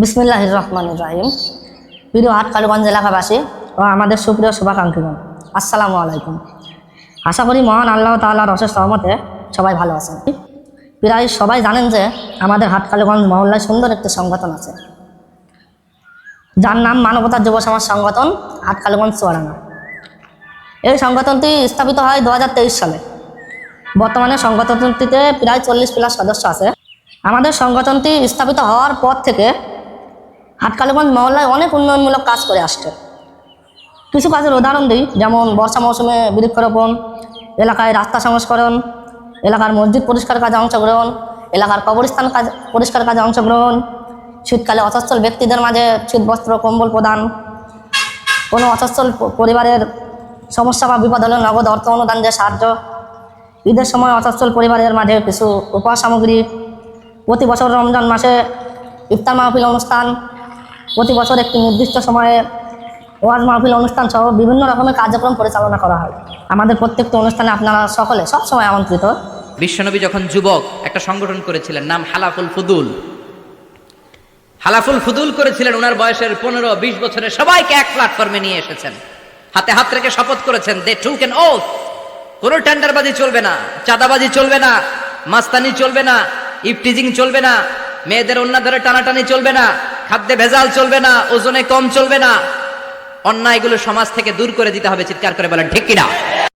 বিসমিল্লাহির রহমানির রহিম। প্রিয় হাটকালুগঞ্জ এলাকাবাসী ও আমাদের সুপ্রিয় শুভাকাঙ্ক্ষীগণ, আসসালামু আলাইকুম। আশা করি মহান আল্লাহ তাআলার অশেষ রহমতে সবাই ভালো আছেন। প্রায় সবাই জানেন যে আমাদের হাটকালুগঞ্জ মহল্লায় সুন্দর একটি সংগঠন আছে, যার নাম মানবতার যুব সমাজ সংগঠন হাটকালুগঞ্জ চুয়াডাঙ্গা। এই সংগঠনটি স্থাপিত হয় 2023 সালে। বর্তমানে সংগঠনটিতে প্রায় 40+ সদস্য আছে। আমাদের সংগঠনটি স্থাপিত হওয়ার পর থেকে হাটকালুগঞ্জ মহল্লায় অনেক উন্নয়নমূলক কাজ করে আসছে। কিছু কাজের উদাহরণ দিই, যেমন বর্ষা মৌসুমে বৃক্ষরোপণ, এলাকায় রাস্তা সংস্করণ, এলাকার মসজিদ পরিষ্কার কাজে অংশগ্রহণ, এলাকার কবরস্থান কাজ পরিষ্কার কাজে অংশগ্রহণ, শীতকালে অসচ্ছল ব্যক্তিদের মাঝে শীতবস্ত্র কম্বল প্রদান, কোনো অসচ্ছল পরিবারের সমস্যা বা বিপদ হলে নগদ অর্থ অনুদান দিয়ে সাহায্য, ঈদের সময় অসচ্ছল পরিবারের মাঝে কিছু উপহার সামগ্রী, প্রতি বছর রমজান মাসে ইফতার মাহফিল অনুষ্ঠান, প্রতি বছর একটি নির্দিষ্ট সময়ে ওয়াজ মাহফিল অনুষ্ঠান সহ বিভিন্ন রকমের কার্যক্রম পরিচালনা করা হয়। আমাদের প্রত্যেকটি অনুষ্ঠানে আপনারা সকলে সবসময় আমন্ত্রিত। বিশ্বনবী যখন যুবক একটা সংগঠন করেছিলেন, নাম হালাফুল ফুদুল। হালাফুল ফুদুল করেছিলেন, ওনার বয়সের 15-20 বছরে সবাইকে এক প্ল্যাটফর্মে নিয়ে এসেছেন, হাতে হাত রেখে শপথ করেছেন, দে টুক অ্যান ওথ, কোনো টেন্ডারবাজি চলবে না, চাঁদাবাজি চলবে না, মাস্তানি চলবে না, ইফটিজিং চলবে না, মেয়েদের অন্য ধরে টানাটানি চলবে না, খাদ্যে ভেজাল চলবে না, ওজনে কম চলবে না, অন্যায়গুলো সমাজ থেকে দূর করে দিতে হবে। চিৎকার করে বলেন ঠিক কিনা?